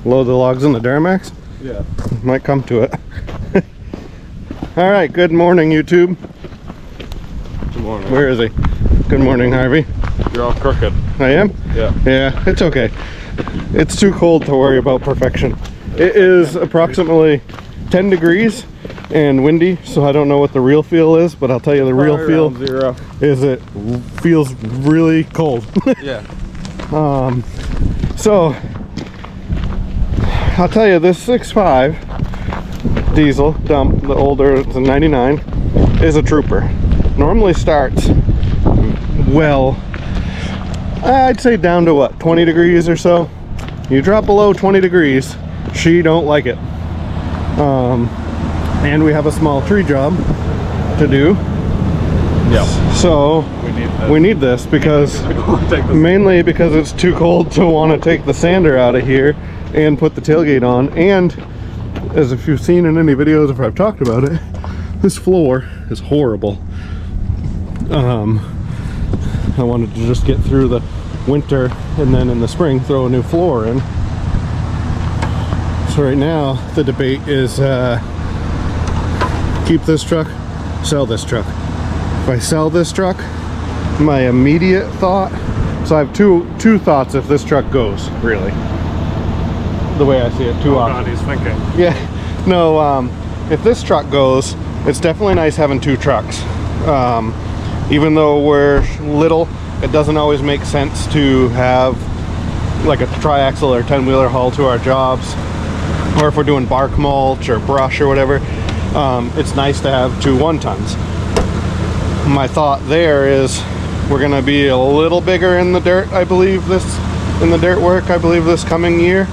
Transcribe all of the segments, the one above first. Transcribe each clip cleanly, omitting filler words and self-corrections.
Load the logs in the Duramax? Yeah. Might come to it. Alright, good morning, YouTube. Good morning. Where is he? Good morning, Harvey. You're all crooked. I am? Yeah. Yeah, it's okay. It's too cold to worry about perfection. It is approximately 10 degrees and windy, so I don't know what the real feel is, but I'll tell you the real feel is it feels really cold. Yeah. So I'll tell you, this 6.5 diesel dump, the older, it's a 99, is a trooper. Normally starts well, I'd say down to what, 20 degrees or so. You drop below 20 degrees, she don't like it. And we have a small tree job to do. Yeah. So we need this because mainly because it's too cold to want to take the sander out of here and put the tailgate on. And as if you've seen in any videos, if I've talked about it, this floor is horrible. I wanted to just get through the winter and then in the spring throw a new floor in. So right now the debate is keep this truck, sell this truck. If I sell this truck, my immediate thought, so I have two thoughts if this truck goes, really. The way I see it, two options. God, he's thinking. Yeah, no, if this truck goes, it's definitely nice having two trucks. Even though we're little, it doesn't always make sense to have like a tri-axle or 10-wheeler haul to our jobs, or if we're doing bark mulch or brush or whatever, it's nice to have two 1-tons. My thought there is we're gonna be a little bigger in the dirt, I believe this coming year.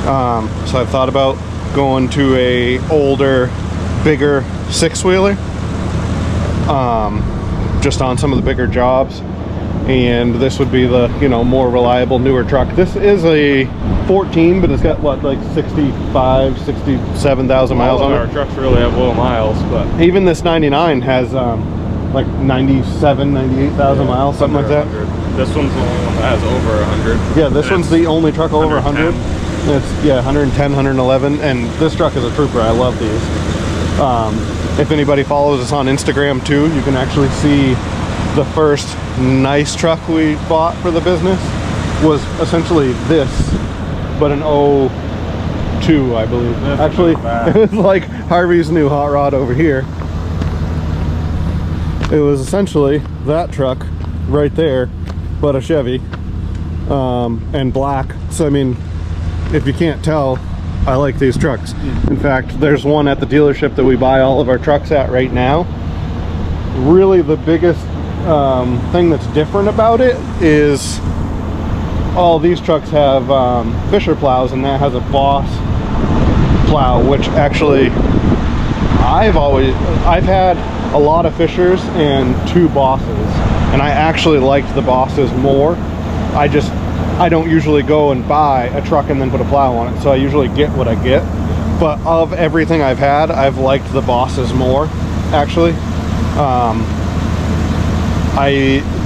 So I've thought about going to a older, bigger 6-wheeler, just on some of the bigger jobs, and this would be the, you know, more reliable, newer truck. This is a 14, but it's got what, like 67,000 miles on it. Our trucks really have low miles, but even this 99 has like 98,000 miles, something like that. 100. This one's the only one that has over 100. Yeah, this one's the only truck over 100. It's, yeah, 110, 111, and this truck is a trooper. I love these. If anybody follows us on Instagram too, you can actually see the first nice truck we bought for the business was essentially this, but an 02, I believe. Actually, it was like Harvey's new hot rod over here. It was essentially that truck right there, but a Chevy, and black. So I mean, if you can't tell, I like these trucks. In fact, there's one at the dealership that we buy all of our trucks at right now. Really the biggest thing that's different about it is all these trucks have Fisher plows, and that has a Boss plow, which actually I've had a lot of Fishers and 2 Bosses, and I actually liked the Bosses more. I don't usually go and buy a truck and then put a plow on it, so I usually get what I get. But of everything I've had, I've liked the Bosses more, actually.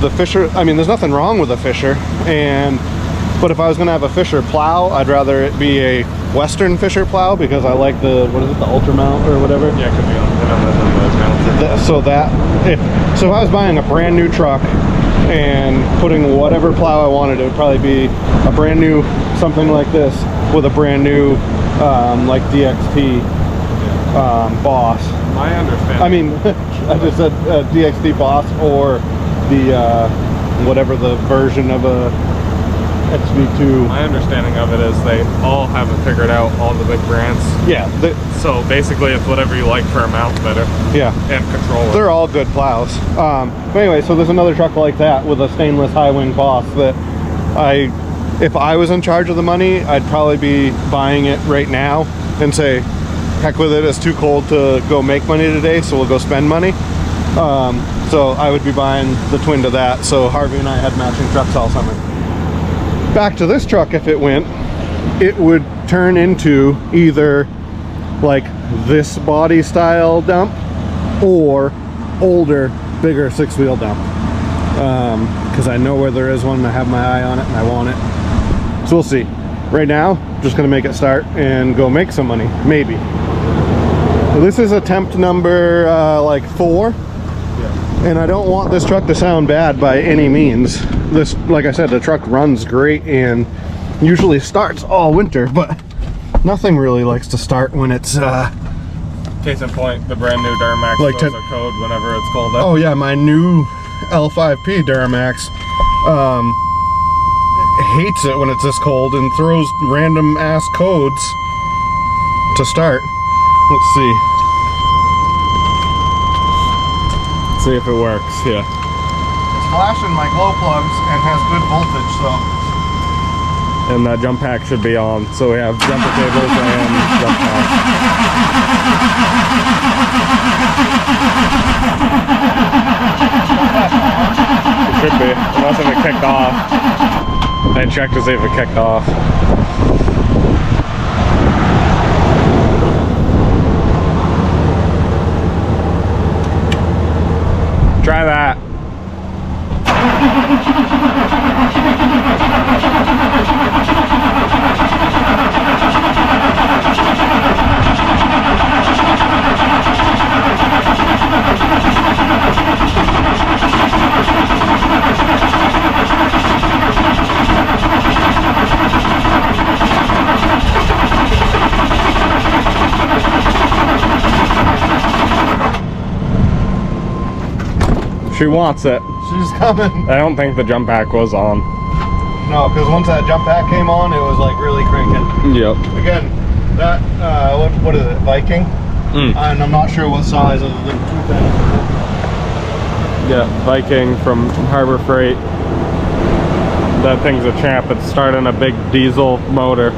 The Fisher, I mean, there's nothing wrong with a Fisher, but if I was gonna have a Fisher plow, I'd rather it be a Western Fisher plow, because I like the, what is it, the Ultra Mount or whatever? Yeah, it could be on So if I was buying a brand new truck and putting whatever plow I wanted, it would probably be a brand new something like this with a brand new like DXT Boss. My understanding, I mean, I just said DXT Boss, or the whatever the version of a XV2. my understanding of it is they all have it figured out, all the big brands. Yeah. So basically it's whatever you like for a mount better. Yeah. And control it. They're all good plows. But anyway, so there's another truck like that with a stainless high wing Boss that if I was in charge of the money, I'd probably be buying it right now and say, heck with it, it's too cold to go make money today, so we'll go spend money. So I would be buying the twin to that, so Harvey and I had matching trucks all summer. Back to this truck, if it went, it would turn into either like this body style dump or older, bigger 6-wheel dump, because I know where there is one, I have my eye on it and I want it. So we'll see. Right now just gonna make it start and go make some money, maybe. So this is attempt number like 4. And I don't want this truck to sound bad by any means. This, like I said, the truck runs great and usually starts all winter, but nothing really likes to start when it's Case in point, the brand new Duramax like throws a code whenever it's cold up. oh yeah, my new L5P Duramax hates it when it's this cold and throws random ass codes to start. Let's see. See if it works, yeah. It's flashing my glow plugs and has good voltage, so. And that jump pack should be on, so we have jumper cables and jump pack. It should be, unless if it kicked off. I checked to see if it kicked off. Try that. She wants it. She's coming. I don't think the jump pack was on. No, because once that jump pack came on, it was like really cranking. Yep. Again, that, what is it, Viking? And I'm not sure what size other than 210. Yeah, Viking from Harbor Freight. That thing's a champ. It's starting a big diesel motor.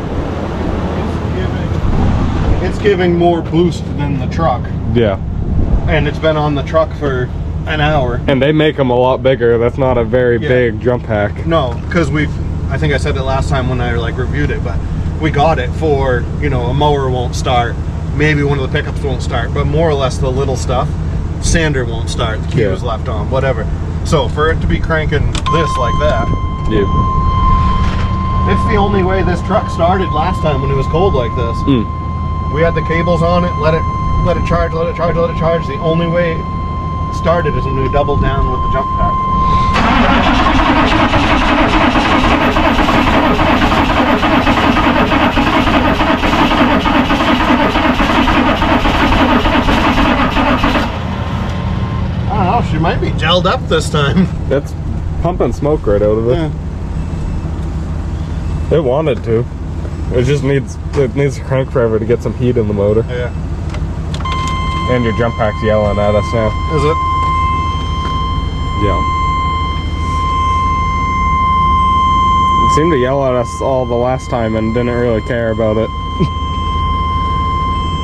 It's giving more boost than the truck. Yeah. And it's been on the truck for an hour. And they make them a lot bigger. That's not a very big jump pack. No, because I think I said it last time when I like reviewed it, but we got it for, you know, a mower won't start, maybe one of the pickups won't start, but more or less the little stuff, sander won't start, the key was left on, whatever. So for it to be cranking this like that, it's the only way this truck started last time when it was cold like this. We had the cables on it, let it charge, let it charge, let it charge. The only way it started is when we doubled down with the jump pack. I don't know, she might be gelled up this time. That's pumping smoke right out of it. Yeah. It wanted to. It just needs to crank forever to get some heat in the motor. Yeah. And your jump pack's yelling at us now. Is it? Yeah. It seemed to yell at us all the last time and didn't really care about it.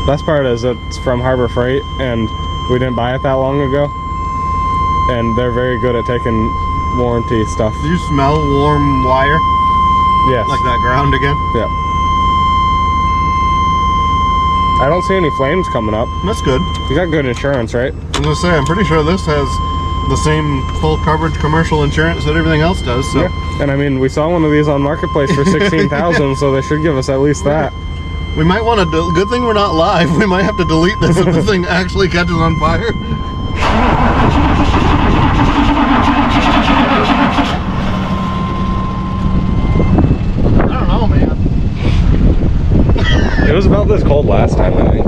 Best part is it's from Harbor Freight and we didn't buy it that long ago. And they're very good at taking warranty stuff. Do you smell warm wire? Yes. Like that ground again? Yeah. I don't see any flames coming up. That's good. You got good insurance, right? I'm gonna say, I'm pretty sure this has the same full coverage commercial insurance that everything else does. So. Yeah. And I mean, we saw one of these on Marketplace for $16,000, so they should give us at least that. We might want to, good thing we're not live, we might have to delete this if this thing actually catches on fire. I don't know, man. It was about this cold last time, I think.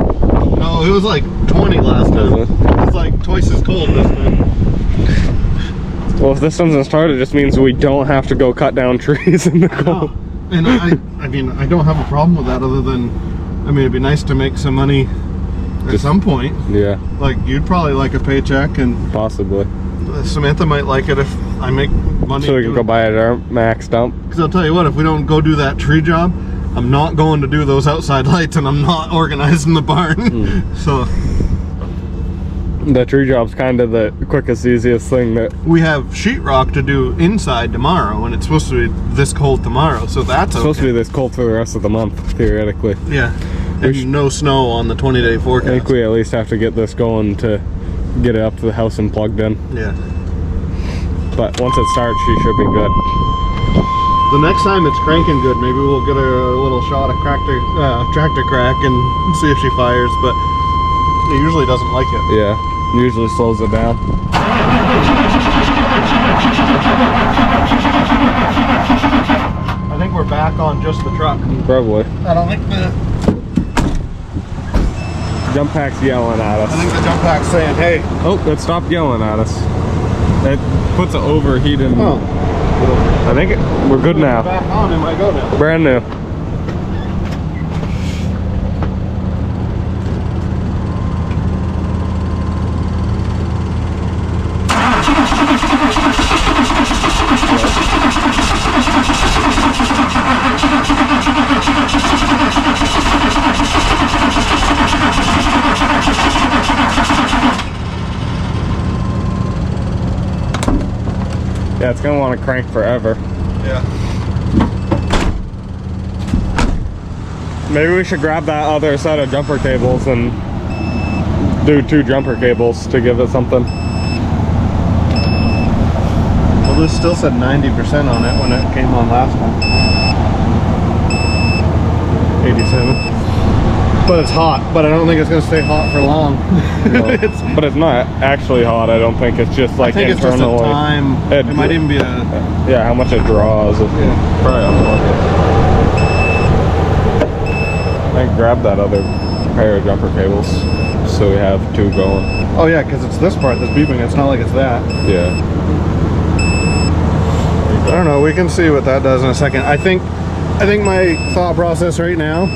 No, it was like 20 last time. It was like twice as cold this time. Well, if this doesn't start, it just means we don't have to go cut down trees in the cold. And I mean, I don't have a problem with that other than, I mean, it'd be nice to make some money at some point. Yeah. Like, you'd probably like a paycheck, and possibly. Samantha might like it if I make money. So we can go buy a Duramax dump. Because I'll tell you what, if we don't go do that tree job, I'm not going to do those outside lights, and I'm not organizing the barn. So the tree job's kind of the quickest, easiest thing that we have sheetrock to do inside tomorrow, and it's supposed to be this cold tomorrow, so that's supposed to be this cold for the rest of the month, theoretically. Yeah, and no snow on the 20-day forecast. I think we at least have to get this going to get it up to the house and plugged in. Yeah. But once it starts, she should be good. The next time it's cranking good, maybe we'll get a little shot of tractor crack and see if she fires, but it usually doesn't like it. Yeah, usually slows it down. I think we're back on just the truck. Probably. I don't think the jump pack's yelling at us. I think the jump pack's saying, hey. Oh, it stopped yelling at us. It puts an overheating. Oh. I think we're good now. Back on, it might go now. Brand new. Yeah, it's gonna want to crank forever. Yeah. Maybe we should grab that other set of jumper cables and do 2 jumper cables to give it something. Well, this still said 90% on it when it came on last time. 87. But it's hot, but I don't think it's going to stay hot for long. No. But it's not actually hot, I don't think. It's just like I think it's just a time. It might even be a... Yeah, how much it draws. Yeah. Probably unlucky. I think grab that other pair of jumper cables so we have 2 going. Oh yeah, because it's this part that's beeping. It's not like it's that. Yeah. I don't know. We can see what that does in a second. I think my thought process right now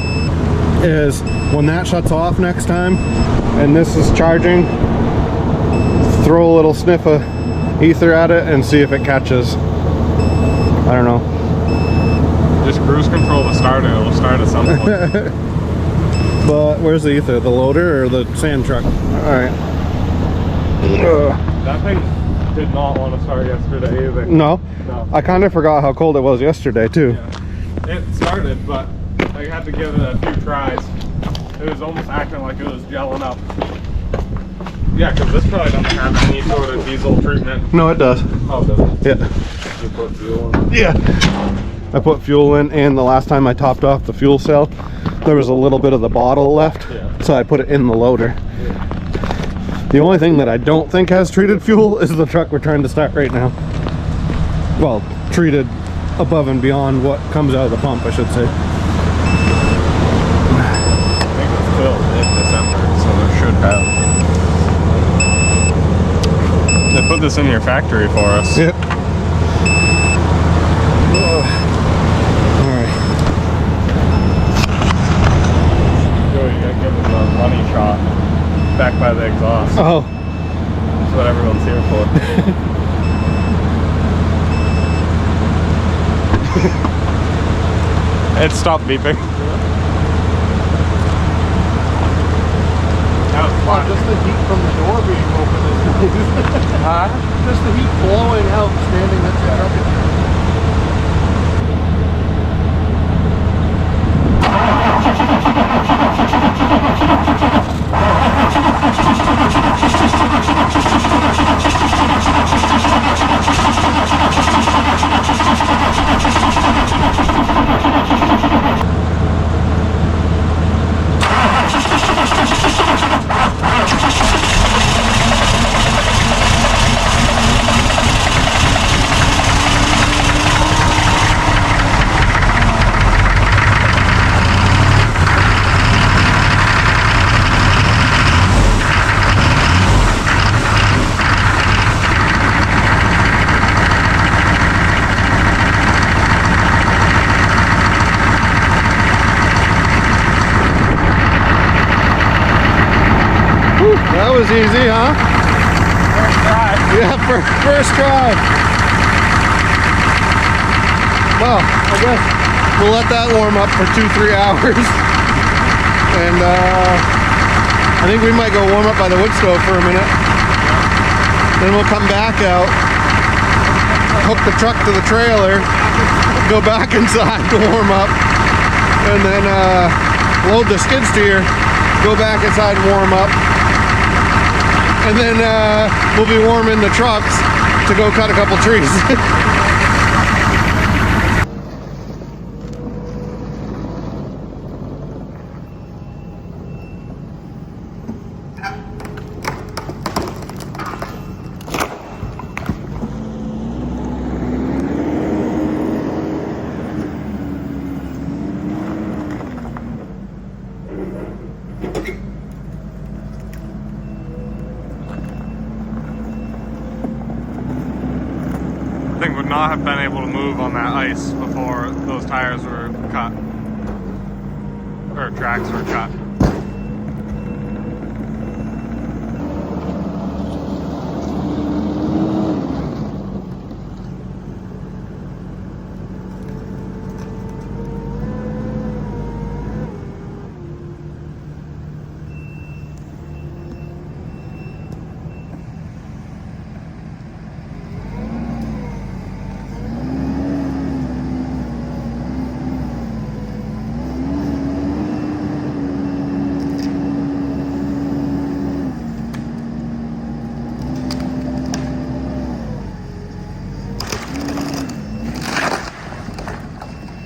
is when that shuts off next time and this is charging, throw a little sniff of ether at it and see if it catches. I don't know. Just cruise control to start it. It'll start at some point. But where's the ether? The loader or the sand truck? Alright. That thing did not want to start yesterday either. No? No. I kind of forgot how cold it was yesterday too. Yeah. It started, but I had to give it a few tries. It was almost acting like it was gelling up. Yeah, because this probably doesn't have any sort of diesel treatment. No, it does. Oh, does it? Yeah. You put fuel in? Yeah. I put fuel in, and the last time I topped off the fuel cell, there was a little bit of the bottle left, so I put it in the loader. Yeah. The only thing that I don't think has treated fuel is the truck we're trying to start right now. Well, treated above and beyond what comes out of the pump, I should say. I think it's filled in December, so it should have. They put this in your factory for us. Yep. Alright. Joey, you gotta give them a money shot back by the exhaust. Oh. That's what everyone's here for. It stopped beeping. That was fun. Just the heat from the door being open is nice. Huh? Just the heat blowing out standing next to the truck. That was easy, huh? First try. Yeah, first try. Well, I guess we'll let that warm up for 2-3 hours. And I think we might go warm up by the wood stove for a minute. Then we'll come back out, hook the truck to the trailer, go back inside to warm up, and then load the skid steer, go back inside and warm up. And then we'll be warming the trucks to go cut a couple trees. not have been able to move on that ice before those tires were cut, or tracks were cut.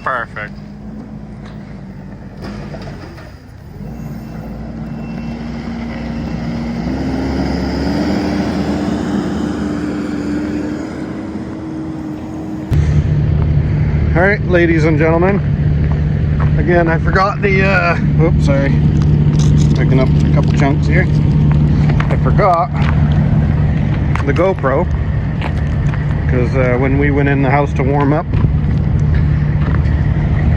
Perfect. All right, ladies and gentlemen. Again, I forgot the, oops, sorry. Picking up a couple chunks here. I forgot the GoPro. Because when we went in the house to warm up,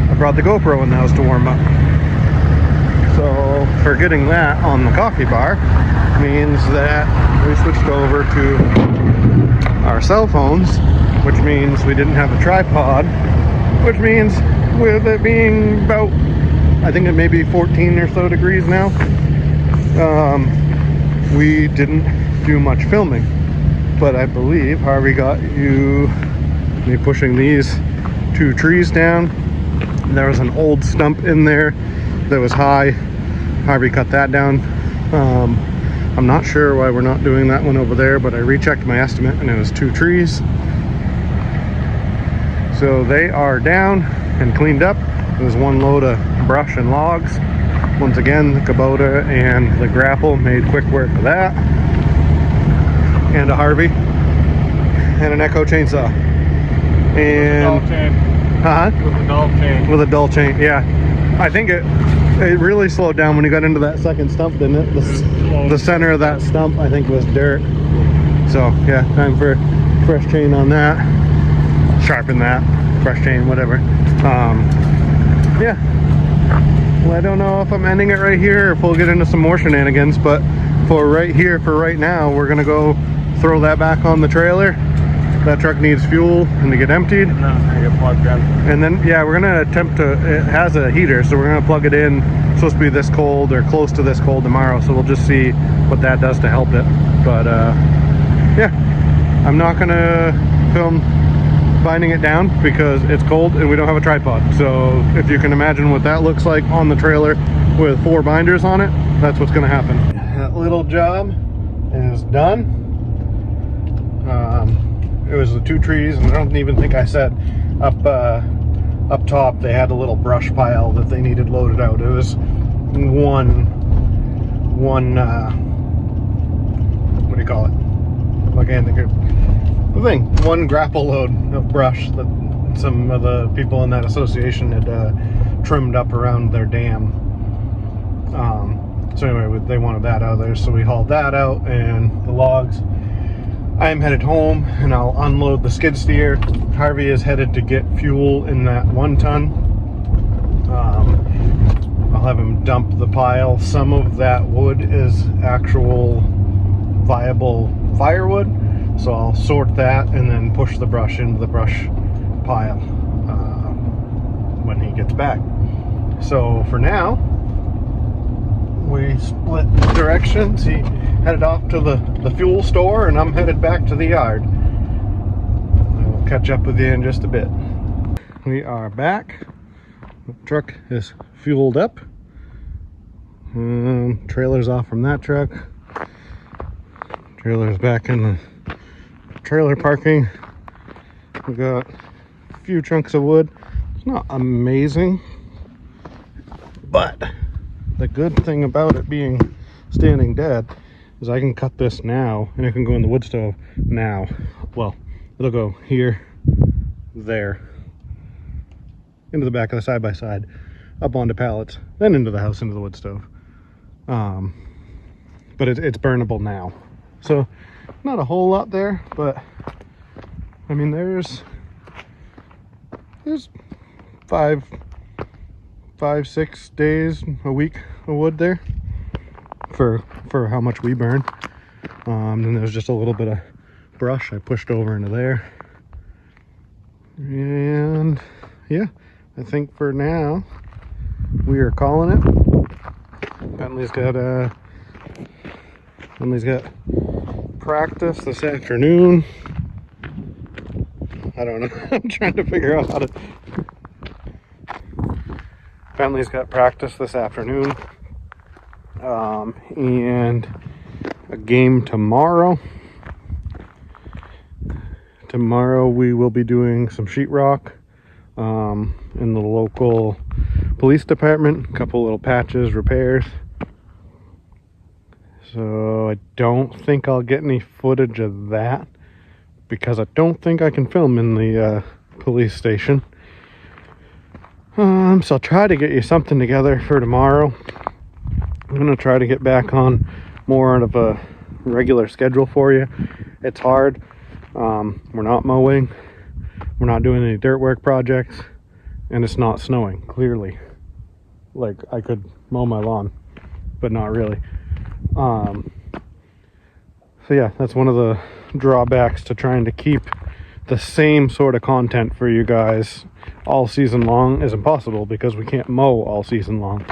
I brought the GoPro in the house to warm up. So forgetting that on the coffee bar means that we switched over to our cell phones, which means we didn't have a tripod, which means with it being about, I think it may be 14 or so degrees now, we didn't do much filming. But I believe Harvey got me pushing these two trees down. There was an old stump in there that was high. Harvey cut that down. I'm not sure why we're not doing that one over there, but I rechecked my estimate and it was 2 trees. So they are down and cleaned up. There's 1 load of brush and logs. Once again, the Kubota and the grapple made quick work of that. And a Harvey and an Echo chainsaw. And with a dull chain. With a dull chain, yeah. I think it really slowed down when you got into that second stump, didn't it? The center of that stump, I think, was dirt. So yeah, time for fresh chain on that. Sharpen that, fresh chain, whatever. Yeah. Well, I don't know if I'm ending it right here or if we'll get into some more shenanigans, but for right now, we're gonna go throw that back on the trailer. That truck needs fuel and to get emptied. And then it's gonna get plugged in. And then, yeah, we're gonna attempt to, it has a heater, so we're gonna plug it in. It's supposed to be this cold or close to this cold tomorrow, so we'll just see what that does to help it. But yeah, I'm not gonna film binding it down because it's cold and we don't have a tripod. So if you can imagine what that looks like on the trailer with 4 binders on it, that's what's gonna happen. That little job is done. It was the 2 trees, and I don't even think I said up top they had a little brush pile that they needed loaded out. It was one what do you call it? I can't think of the thing. 1 grapple load of brush that some of the people in that association had trimmed up around their dam. So anyway, they wanted that out of there, so we hauled that out and the logs. I'm headed home and I'll unload the skid steer. Harvey is headed to get fuel in that 1 ton. I'll have him dump the pile. Some of that wood is actual viable firewood, so I'll sort that and then push the brush into the brush pile when he gets back. So for now, we split directions. He headed off to the fuel store and I'm headed back to the yard. I'll catch up with you in just a bit. We are back. The truck is fueled up. Trailer's off from that truck. Trailer's back in the trailer parking. We got a few chunks of wood. It's not amazing, but the good thing about it being standing dead is I can cut this now and it can go in the wood stove now. Well, it'll go here, there, into the back of the side-by-side, up onto pallets, then into the house, into the wood stove. But it's burnable now. So not a whole lot there, but I mean, there's there's 6 days a week of wood there for how much we burn. And there's just a little bit of brush I pushed over into there. And yeah, I think for now we are calling it. Bentley's got practice this afternoon. I don't know. I'm trying to figure out how to. Bentley's got practice this afternoon, and a game tomorrow. Tomorrow we will be doing some sheetrock in the local police department. A couple little patches, repairs. So I don't think I'll get any footage of that because I don't think I can film in the police station. So I'll try to get you something together for tomorrow. I'm gonna try to get back on more out of a regular schedule for you. It's hard. We're not mowing. We're not doing any dirt work projects, and it's not snowing, clearly. Like, I could mow my lawn, but not really. So yeah, that's one of the drawbacks to trying to keep the same sort of content for you guys all season long is impossible because we can't mow all season long.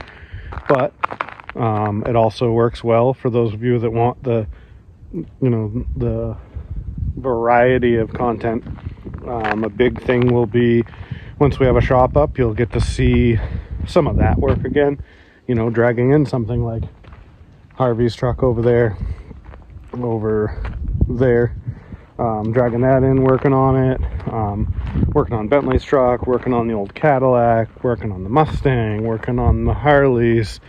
But it also works well for those of you that want the variety of content. A big thing will be once we have a shop up, you'll get to see some of that work again, dragging in something like Harvey's truck over there, dragging that in, working on it, working on Bentley's truck, working on the old Cadillac, working on the Mustang, working on the Harleys.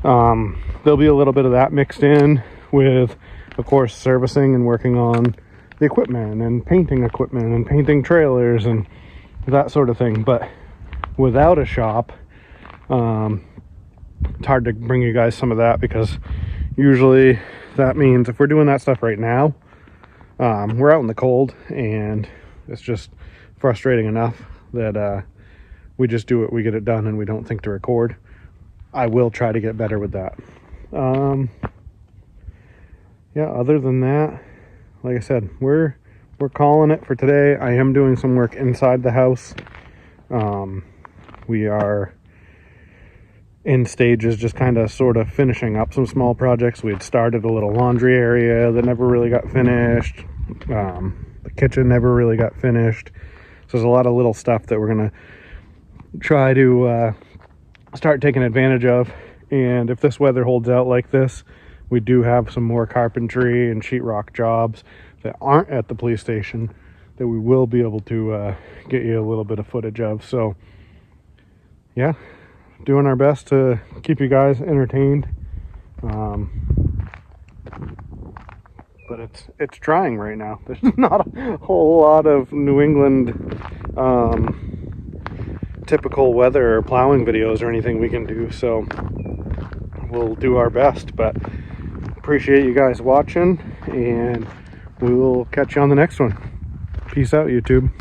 There'll be a little bit of that mixed in with, of course, servicing and working on the equipment and painting trailers and that sort of thing. But without a shop, it's hard to bring you guys some of that because usually that means if we're doing that stuff right now, we're out in the cold and it's just frustrating enough that we just do it, we get it done, and we don't think to record. I will try to get better with that. Yeah, other than that, like I said, we're calling it for today. I am doing some work inside the house. We are in stages, just kind of sort of finishing up some small projects. We had started a little laundry area that never really got finished. The kitchen never really got finished. So there's a lot of little stuff that we're gonna try to start taking advantage of. And if this weather holds out like this, we do have some more carpentry and sheetrock jobs that aren't at the police station that we will be able to get you a little bit of footage of. So yeah, doing our best to keep you guys entertained. But it's trying right now. There's not a whole lot of New England typical weather or plowing videos or anything we can do, so we'll do our best. But appreciate you guys watching, and we will catch you on the next one. Peace out, YouTube.